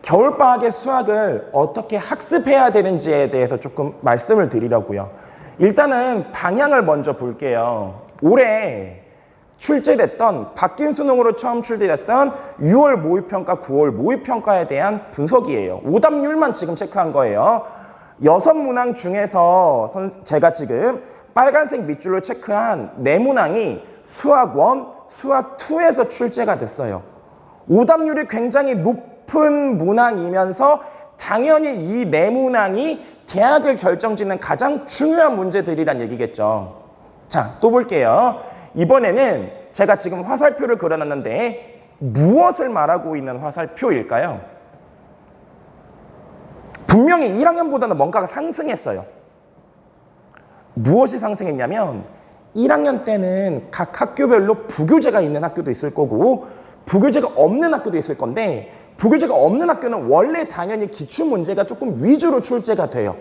겨울방학에 수학을 어떻게 학습해야 되는지에 대해서 조금 말씀을 드리려고요. 일단은 방향을 먼저 볼게요. 올해 출제됐던 바뀐 수능으로 처음 출제됐던 6월 모의평가, 9월 모의평가에 대한 분석이에요. 오답률만 지금 체크한 거예요. 6문항 중에서 제가 지금 빨간색 밑줄로 체크한 4문항이 수학 1, 수학 2에서 출제가 됐어요. 오답률이 굉장히 높은 문항이면서 당연히 이 4문항이 대학을 결정짓는 가장 중요한 문제들이란 얘기겠죠. 자, 또 볼게요. 이번에는 제가 지금 화살표를 그려놨는데 무엇을 말하고 있는 화살표일까요? 분명히 1학년보다는 뭔가가 상승했어요. 무엇이 상승했냐면 1학년 때는 각 학교별로 부교재가 있는 학교도 있을 거고 부교재가 없는 학교도 있을 건데 부교재가 없는 학교는 원래 당연히 기출문제가 조금 위주로 출제가 돼요.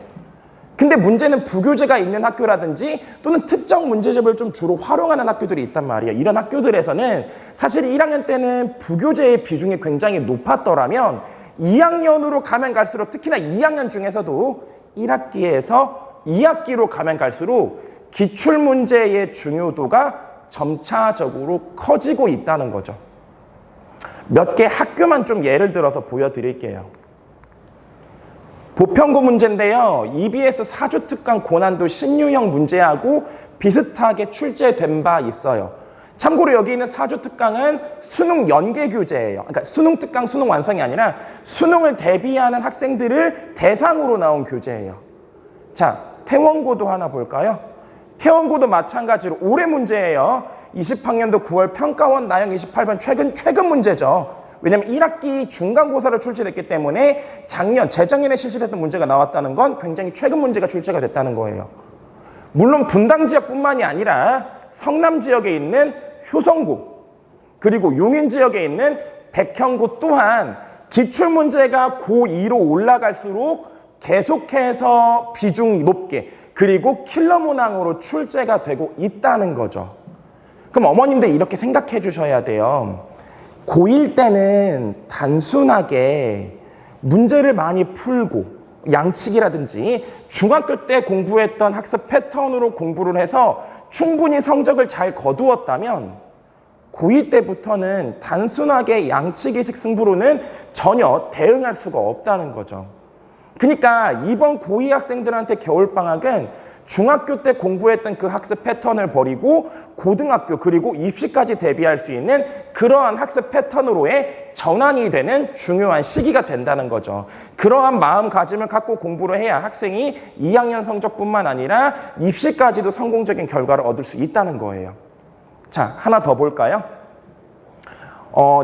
근데 문제는 부교재가 있는 학교라든지 또는 특정 문제집을 좀 주로 활용하는 학교들이 있단 말이에요. 이런 학교들에서는 사실 1학년 때는 부교재의 비중이 굉장히 높았더라면 2학년으로 가면 갈수록 특히나 2학년 중에서도 1학기에서 2학기로 가면 갈수록 기출문제의 중요도가 점차적으로 커지고 있다는 거죠. 몇 개 학교만 좀 예를 들어서 보여드릴게요. 보편고 문제인데요. EBS 사주특강 고난도 신유형 문제하고 비슷하게 출제된 바 있어요. 참고로 여기 있는 사주특강은 수능 연계 교재예요. 그러니까 수능 특강, 수능 완성이 아니라 수능을 대비하는 학생들을 대상으로 나온 교재예요. 자, 태원고도 하나 볼까요? 태원고도 마찬가지로 올해 문제예요. 20학년도 9월 평가원 나형 28번 최근 문제죠. 왜냐면 1학기 중간고사를 출제됐기 때문에 재작년에 실시됐던 문제가 나왔다는 건 굉장히 최근 문제가 출제가 됐다는 거예요. 물론 분당 지역뿐만이 아니라 성남 지역에 있는 효성고 그리고 용인 지역에 있는 백현고 또한 기출문제가 고2로 올라갈수록 계속해서 비중이 높게 그리고 킬러 문항으로 출제가 되고 있다는 거죠. 그럼 어머님들 이렇게 생각해 주셔야 돼요. 고1 때는 단순하게 문제를 많이 풀고 양치기라든지 중학교 때 공부했던 학습 패턴으로 공부를 해서 충분히 성적을 잘 거두었다면 고2 때부터는 단순하게 양치기식 승부로는 전혀 대응할 수가 없다는 거죠. 그러니까 이번 고2 학생들한테 겨울방학은 중학교 때 공부했던 그 학습 패턴을 버리고 고등학교 그리고 입시까지 대비할 수 있는 그러한 학습 패턴으로의 전환이 되는 중요한 시기가 된다는 거죠. 그러한 마음가짐을 갖고 공부를 해야 학생이 2학년 성적뿐만 아니라 입시까지도 성공적인 결과를 얻을 수 있다는 거예요. 자, 하나 더 볼까요?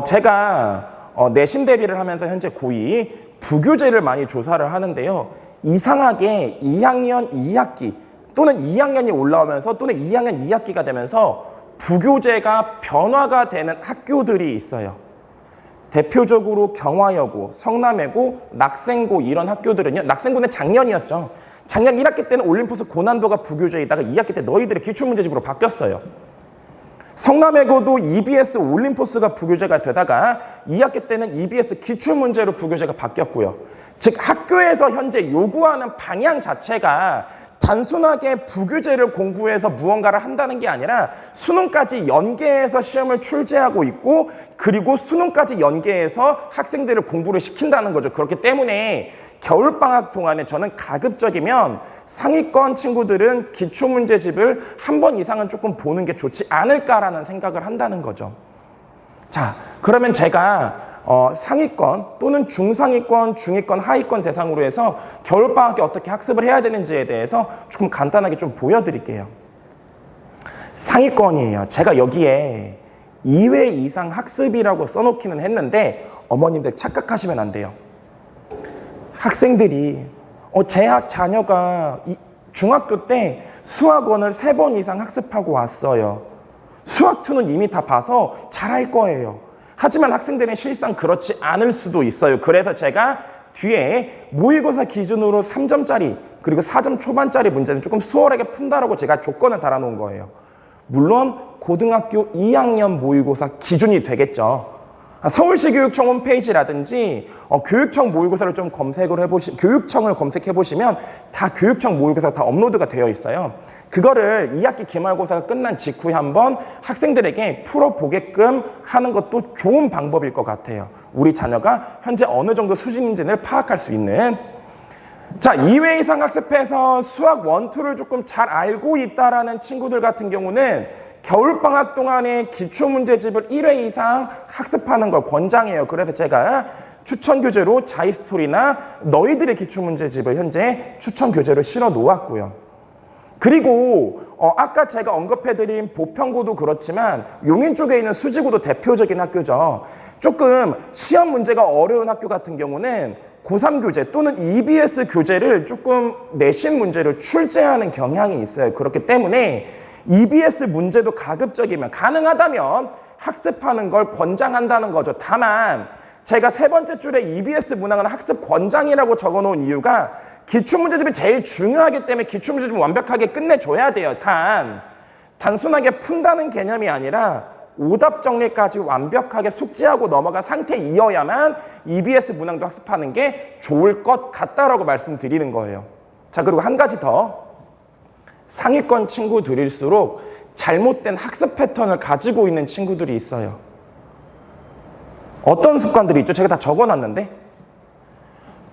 제가 내신 대비를 하면서 현재 고2 부교재를 많이 조사를 하는데요. 이상하게 2학년 2학기 또는 2학년이 올라오면서 또는 2학년 2학기가 되면서 부교재가 변화가 되는 학교들이 있어요. 대표적으로 경화여고, 성남여고, 낙생고 이런 학교들은요. 낙생고는 작년이었죠. 작년 1학기 때는 올림푸스 고난도가 부교재이다가 2학기 때 너희들의 기출문제집으로 바뀌었어요. 성남여고도 EBS 올림포스가 부교재가 되다가 2학기 때는 EBS 기출문제로 부교재가 바뀌었고요. 즉 학교에서 현재 요구하는 방향 자체가 단순하게 부교재를 공부해서 무언가를 한다는 게 아니라 수능까지 연계해서 시험을 출제하고 있고 그리고 수능까지 연계해서 학생들을 공부를 시킨다는 거죠. 그렇기 때문에 겨울방학 동안에 저는 가급적이면 상위권 친구들은 기출문제집을 한 번 이상은 조금 보는 게 좋지 않을까라는 생각을 한다는 거죠. 자, 그러면 제가 상위권 또는 중상위권, 중위권, 하위권 대상으로 해서 겨울방학에 어떻게 학습을 해야 되는지에 대해서 조금 간단하게 좀 보여드릴게요. 상위권이에요. 제가 여기에 2회 이상 학습이라고 써놓기는 했는데 어머님들 착각하시면 안 돼요. 학생들이 제 자녀가 중학교 때 수학원을 3번 이상 학습하고 왔어요. 수학2는 이미 다 봐서 잘할 거예요. 하지만 학생들은 실상 그렇지 않을 수도 있어요. 그래서 제가 뒤에 모의고사 기준으로 3점짜리 그리고 4점 초반짜리 문제는 조금 수월하게 푼다라고 제가 조건을 달아놓은 거예요. 물론 고등학교 2학년 모의고사 기준이 되겠죠. 서울시 교육청 홈페이지라든지 교육청 모의고사를 좀 교육청을 검색해 보시면 다 교육청 모의고사가 다 업로드가 되어 있어요. 그거를 2학기 기말고사가 끝난 직후에 한번 학생들에게 풀어보게끔 하는 것도 좋은 방법일 것 같아요. 우리 자녀가 현재 어느 정도 수준인지를 파악할 수 있는. 자, 2회 이상 학습해서 수학 1, 2를 조금 잘 알고 있다라는 친구들 같은 경우는 겨울방학 동안에 기출문제집을 1회 이상 학습하는 걸 권장해요. 그래서 제가 추천 교재로 자이스토리나 너희들의 기출문제집을 현재 추천 교재로 실어 놓았고요. 그리고 아까 제가 언급해드린 보평고도 그렇지만 용인 쪽에 있는 수지고도 대표적인 학교죠. 조금 시험 문제가 어려운 학교 같은 경우는 고3 교재 또는 EBS 교재를 조금 내신 문제를 출제하는 경향이 있어요. 그렇기 때문에 EBS 문제도 가급적이면 가능하다면 학습하는 걸 권장한다는 거죠. 다만 제가 세 번째 줄에 EBS 문항은 학습 권장이라고 적어놓은 이유가 기출문제집이 제일 중요하기 때문에 기출문제집을 완벽하게 끝내줘야 돼요. 단순하게 푼다는 개념이 아니라 오답 정리까지 완벽하게 숙지하고 넘어간 상태이어야만 EBS 문항도 학습하는 게 좋을 것 같다라고 말씀드리는 거예요. 자, 그리고 한 가지 더. 상위권 친구들일수록 잘못된 학습 패턴을 가지고 있는 친구들이 있어요. 어떤 습관들이 있죠? 제가 다 적어놨는데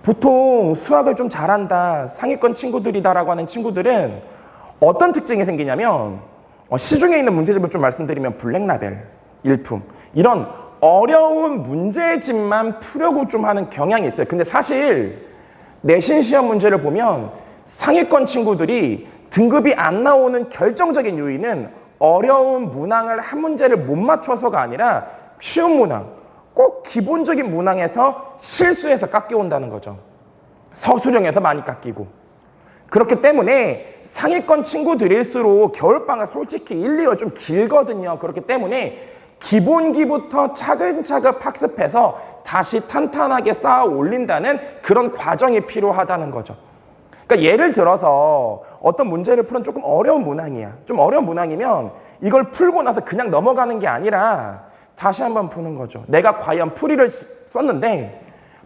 보통 수학을 좀 잘한다, 상위권 친구들이다라고 하는 친구들은 어떤 특징이 생기냐면 시중에 있는 문제집을 좀 말씀드리면 블랙라벨, 일품 이런 어려운 문제집만 풀려고 좀 하는 경향이 있어요. 근데 사실 내신 시험 문제를 보면 상위권 친구들이 등급이 안 나오는 결정적인 요인은 어려운 문항을 한 문제를 못 맞춰서가 아니라 쉬운 문항, 꼭 기본적인 문항에서 실수해서 깎여온다는 거죠. 서술형에서 많이 깎이고. 그렇기 때문에 상위권 친구들일수록 겨울방학 솔직히 1, 2월 좀 길거든요. 그렇기 때문에 기본기부터 차근차근 학습해서 다시 탄탄하게 쌓아 올린다는 그런 과정이 필요하다는 거죠. 그러니까 예를 들어서 어떤 문제를 풀은 조금 어려운 문항이야. 좀 어려운 문항이면 이걸 풀고 나서 그냥 넘어가는 게 아니라 다시 한번 푸는 거죠. 내가 과연 풀이를 썼는데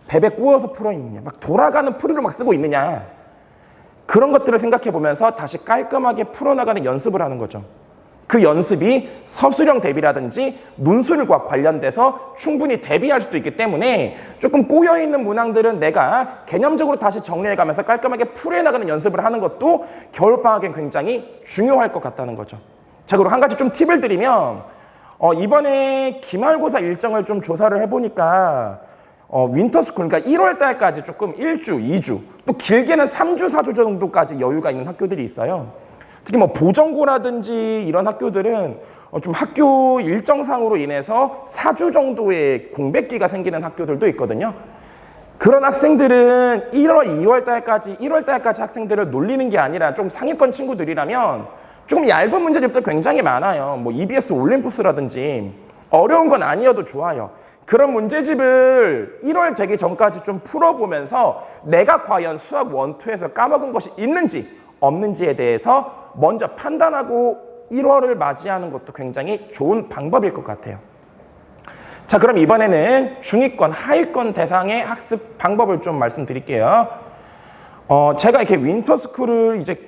베베 꼬여서 풀어있느냐, 막 돌아가는 풀이를 막 쓰고 있느냐, 그런 것들을 생각해 보면서 다시 깔끔하게 풀어나가는 연습을 하는 거죠. 그 연습이 서술형 대비라든지 문술과 관련돼서 충분히 대비할 수도 있기 때문에 조금 꼬여있는 문항들은 내가 개념적으로 다시 정리해가면서 깔끔하게 풀어나가는 연습을 하는 것도 겨울방학엔 굉장히 중요할 것 같다는 거죠. 자, 그리고 한 가지 좀 팁을 드리면 이번에 기말고사 일정을 좀 조사를 해보니까 윈터스쿨, 그러니까 1월 달까지 조금 1주, 2주, 또 길게는 3주, 4주 정도까지 여유가 있는 학교들이 있어요. 특히 뭐 보정고라든지 이런 학교들은 좀 학교 일정상으로 인해서 4주 정도의 공백기가 생기는 학교들도 있거든요. 그런 학생들은 1월 달까지 학생들을 놀리는 게 아니라 좀 상위권 친구들이라면 조금 얇은 문제집도 굉장히 많아요. 뭐 EBS 올림푸스라든지 어려운 건 아니어도 좋아요. 그런 문제집을 1월 되기 전까지 좀 풀어보면서 내가 과연 수학 1, 2에서 까먹은 것이 있는지 없는지에 대해서 먼저 판단하고 1월을 맞이하는 것도 굉장히 좋은 방법일 것 같아요. 자, 그럼 이번에는 중위권, 하위권 대상의 학습 방법을 좀 말씀드릴게요. 제가 이렇게 윈터스쿨을 이제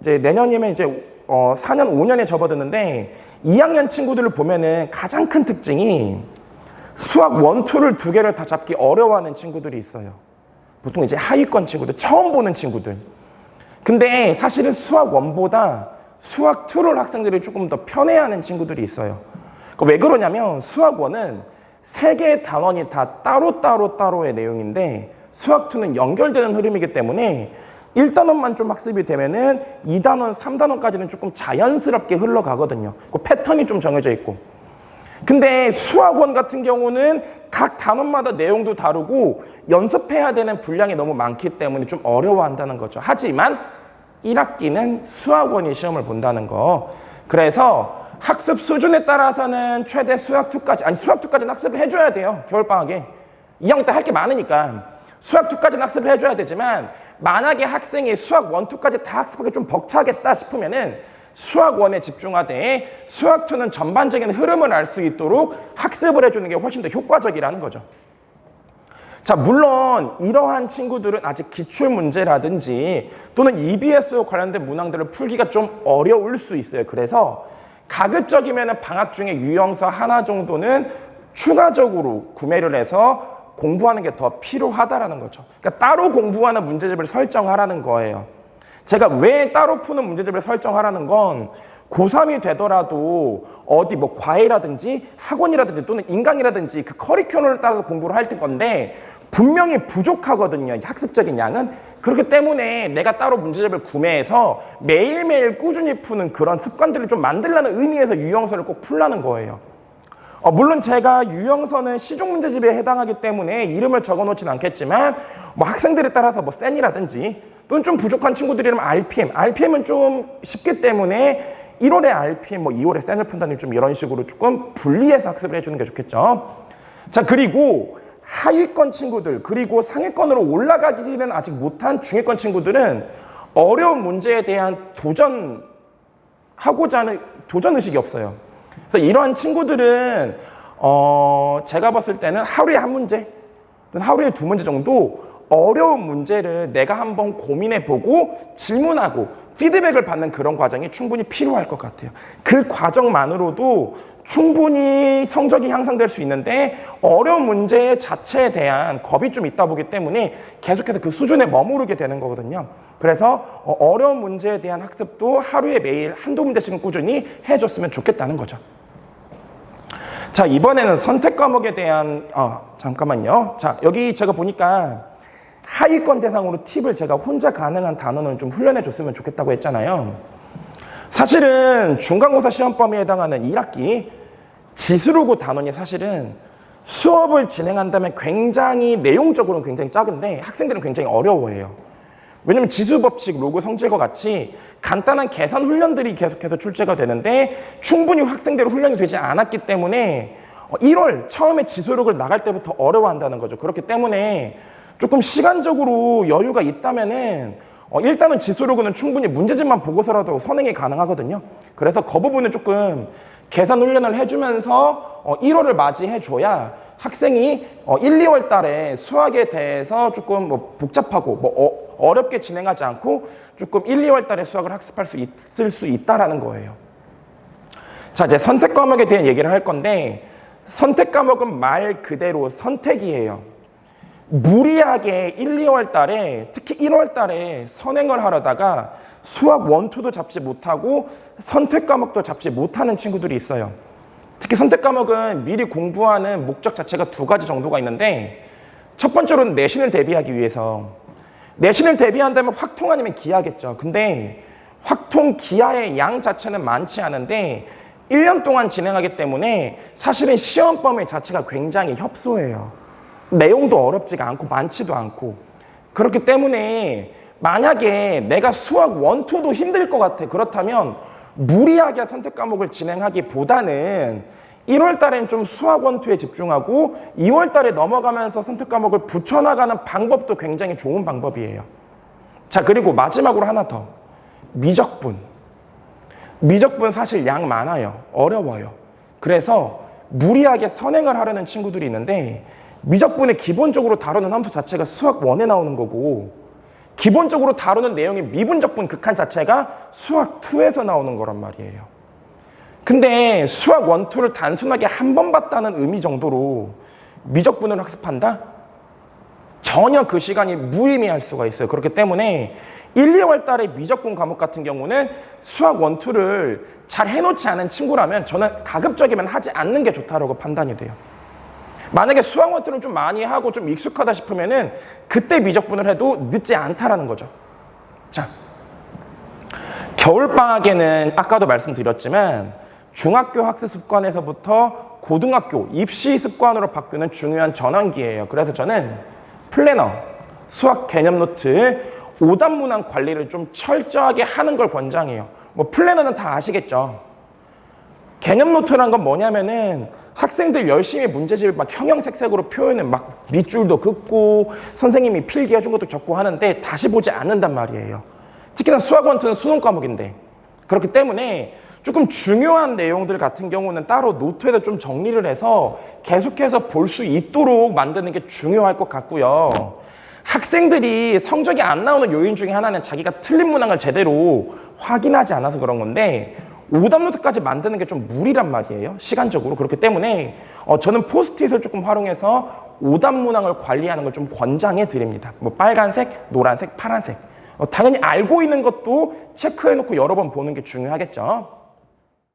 내년이면 이제 4년, 5년에 접어드는데 2학년 친구들을 보면은 가장 큰 특징이 수학 1, 2를 두 개를 다 잡기 어려워하는 친구들이 있어요. 보통 이제 하위권 친구들, 처음 보는 친구들. 근데 사실은 수학 1보다 수학 2를 학생들이 조금 더 편해하는 친구들이 있어요. 왜 그러냐면 수학 1은 3개의 단원이 다 따로의 내용인데 수학 2는 연결되는 흐름이기 때문에 1단원만 좀 학습이 되면은 2단원, 3단원까지는 조금 자연스럽게 흘러가거든요. 그 패턴이 좀 정해져 있고. 근데 수학원 같은 경우는 각 단원마다 내용도 다르고 연습해야 되는 분량이 너무 많기 때문에 좀 어려워한다는 거죠. 하지만 1학기는 수학원이 시험을 본다는 거. 그래서 학습 수준에 따라서는 최대 수학 2까지는 학습을 해줘야 돼요. 겨울방학에. 2학년 때 할 게 많으니까. 수학 2까지는 학습을 해줘야 되지만 만약에 학생이 수학 1, 2까지 다 학습하기 좀 벅차겠다 싶으면은 수학 1에 집중하되 수학 2는 전반적인 흐름을 알 수 있도록 학습을 해주는 게 훨씬 더 효과적이라는 거죠. 자, 물론 이러한 친구들은 아직 기출문제라든지 또는 EBS와 관련된 문항들을 풀기가 좀 어려울 수 있어요. 그래서 가급적이면 방학 중에 유형서 하나 정도는 추가적으로 구매를 해서 공부하는 게 더 필요하다라는 거죠. 그러니까 따로 공부하는 문제집을 설정하라는 거예요. 제가 왜 따로 푸는 문제집을 설정하라는 건 고3이 되더라도 어디 뭐 과외라든지 학원이라든지 또는 인강이라든지 그 커리큘럼을 따라서 공부를 할 건데 분명히 부족하거든요. 학습적인 양은. 그렇기 때문에 내가 따로 문제집을 구매해서 매일매일 꾸준히 푸는 그런 습관들을 좀 만들려는 의미에서 유형서를 꼭 풀라는 거예요. 물론 제가 유형서는 시중 문제집에 해당하기 때문에 이름을 적어놓지는 않겠지만 뭐 학생들에 따라서 뭐 센이라든지 또는 좀 부족한 친구들이라면 RPM은 좀 쉽기 때문에 1월에 RPM, 뭐 2월에 센을 푼다는 좀 이런 식으로 조금 분리해서 학습을 해주는 게 좋겠죠. 자, 그리고 하위권 친구들 그리고 상위권으로 올라가기는 아직 못한 중위권 친구들은 어려운 문제에 대한 도전하고자 하는 도전의식이 없어요. 그래서 이러한 친구들은 제가 봤을 때는 하루에 한 문제, 하루에 2문제 정도 어려운 문제를 내가 한번 고민해보고 질문하고 피드백을 받는 그런 과정이 충분히 필요할 것 같아요. 그 과정만으로도 충분히 성적이 향상될 수 있는데 어려운 문제 자체에 대한 겁이 좀 있다 보기 때문에 계속해서 그 수준에 머무르게 되는 거거든요. 그래서 어려운 문제에 대한 학습도 하루에 매일 한두 문제씩은 꾸준히 해줬으면 좋겠다는 거죠. 자, 이번에는 선택 과목에 대한 잠깐만요. 자, 여기 제가 보니까 하위권 대상으로 팁을 제가 혼자 가능한 단원을 좀 훈련해 줬으면 좋겠다고 했잖아요. 사실은 중간고사 시험 범위에 해당하는 1학기 지수로고 단원이 사실은 수업을 진행한다면 굉장히 내용적으로는 굉장히 작은데 학생들은 굉장히 어려워해요. 왜냐면 지수 법칙, 로그 성질과 같이 간단한 계산 훈련들이 계속해서 출제가 되는데 충분히 학생대로 훈련이 되지 않았기 때문에 1월 처음에 지수록을 나갈 때부터 어려워한다는 거죠. 그렇기 때문에 조금 시간적으로 여유가 있다면은 일단은 지수록은 충분히 문제집만 보고서라도 선행이 가능하거든요. 그래서 그 부분을 조금 계산 훈련을 해주면서 1월을 맞이해줘야 학생이 1, 2월 달에 수학에 대해서 조금 뭐 복잡하고 뭐 어렵게 진행하지 않고 조금 1, 2월 달에 수학을 학습할 수 있을 수 있다라는 거예요. 자, 이제 선택 과목에 대한 얘기를 할 건데 선택 과목은 말 그대로 선택이에요. 무리하게 1, 2월 달에 특히 1월 달에 선행을 하려다가 수학 1, 2도 잡지 못하고 선택 과목도 잡지 못하는 친구들이 있어요. 특히 선택 과목은 미리 공부하는 목적 자체가 2가지 정도가 있는데 첫 번째로는 내신을 대비하기 위해서 내신을 대비한다면 확통 아니면 기하겠죠. 근데 확통 기하의 양 자체는 많지 않은데 1년 동안 진행하기 때문에 사실은 시험 범위 자체가 굉장히 협소해요. 내용도 어렵지가 않고 많지도 않고 그렇기 때문에 만약에 내가 수학 1, 2도 힘들 것 같아. 그렇다면 무리하게 선택 과목을 진행하기보다는 1월 달엔 좀 수학 1, 2에 집중하고 2월 달에 넘어가면서 선택 과목을 붙여나가는 방법도 굉장히 좋은 방법이에요. 자, 그리고 마지막으로 하나 더. 미적분. 미적분 사실 양 많아요. 어려워요. 그래서 무리하게 선행을 하려는 친구들이 있는데 미적분의 기본적으로 다루는 함수 자체가 수학 1에 나오는 거고 기본적으로 다루는 내용의 미분적분 극한 자체가 수학 2에서 나오는 거란 말이에요. 근데 수학 1, 2를 단순하게 한 번 봤다는 의미 정도로 미적분을 학습한다? 전혀 그 시간이 무의미할 수가 있어요. 그렇기 때문에 1, 2월 달에 미적분 과목 같은 경우는 수학 1, 2를 잘 해놓지 않은 친구라면 저는 가급적이면 하지 않는 게 좋다고 판단이 돼요. 만약에 수학 1, 2를 좀 많이 하고 좀 익숙하다 싶으면은 그때 미적분을 해도 늦지 않다라는 거죠. 자, 겨울방학에는 아까도 말씀드렸지만 중학교 학습 습관에서부터 고등학교 입시 습관으로 바뀌는 중요한 전환기예요. 그래서 저는 플래너, 수학 개념 노트, 오답 문항 관리를 좀 철저하게 하는 걸 권장해요. 뭐 플래너는 다 아시겠죠. 개념 노트란 건 뭐냐면은 학생들 열심히 문제집을 막 형형색색으로 표현을 막 밑줄도 긋고 선생님이 필기해준 것도 적고 하는데 다시 보지 않는단 말이에요. 특히나 수학 1, 2는 수능 과목인데 그렇기 때문에 조금 중요한 내용들 같은 경우는 따로 노트에다 좀 정리를 해서 계속해서 볼 수 있도록 만드는 게 중요할 것 같고요. 학생들이 성적이 안 나오는 요인 중에 하나는 자기가 틀린 문항을 제대로 확인하지 않아서 그런 건데 오답 노트까지 만드는 게 좀 무리란 말이에요. 시간적으로. 그렇기 때문에 저는 포스트잇을 조금 활용해서 오답 문항을 관리하는 걸 좀 권장해 드립니다. 뭐 빨간색, 노란색, 파란색. 당연히 알고 있는 것도 체크해놓고 여러 번 보는 게 중요하겠죠.